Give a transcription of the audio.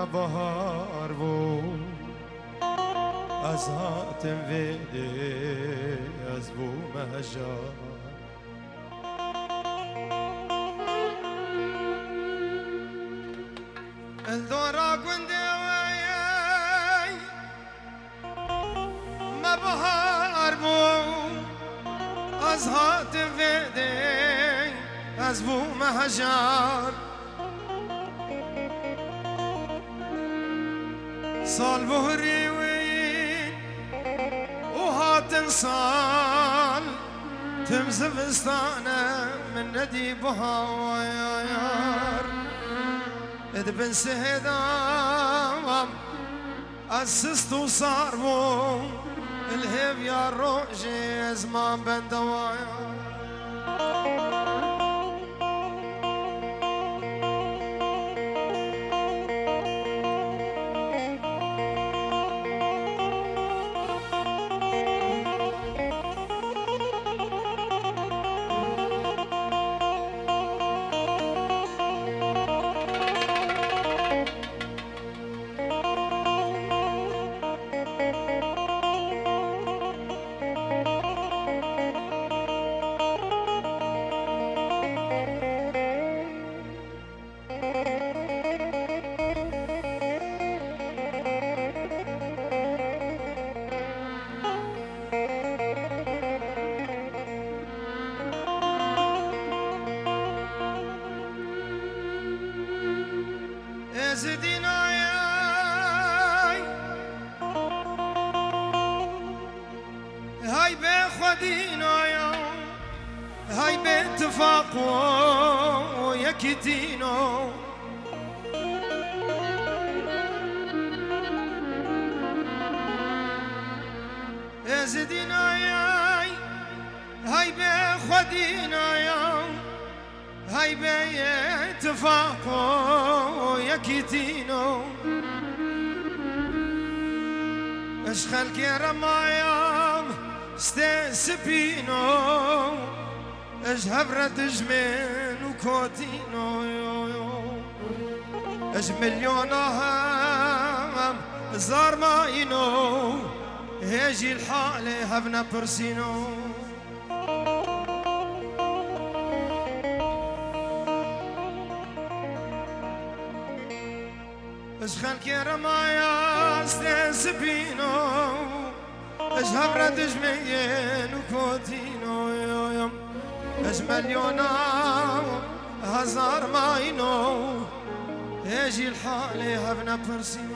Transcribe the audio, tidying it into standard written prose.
بهار بو از هاتم ویده از بو مهجار الدورا قندي ما بهار بو از هاتم ویده از بو مهجار صال بهري وين وهات صال تمزف استانه من ندي بهايار ادبن سهدام اسست وصار بو الهيب يا روجي زمان بندوايا زدينا هاي بخدينا هاي باتفاق ويكتينو زدينا هاي بخدينا هاي باتفاق ويكتينو اش خلقي رمايام ستنسبينو اش هبرة جمين وكوتينو اش مليون هم زار ماينو هيجي الحالة هبنا برسينو اش خلقي رمايا ستنسبينو اش هبرة جمين وكوتينو اش مليونا هزار ماينو هيجي الحالة هبنا برسينو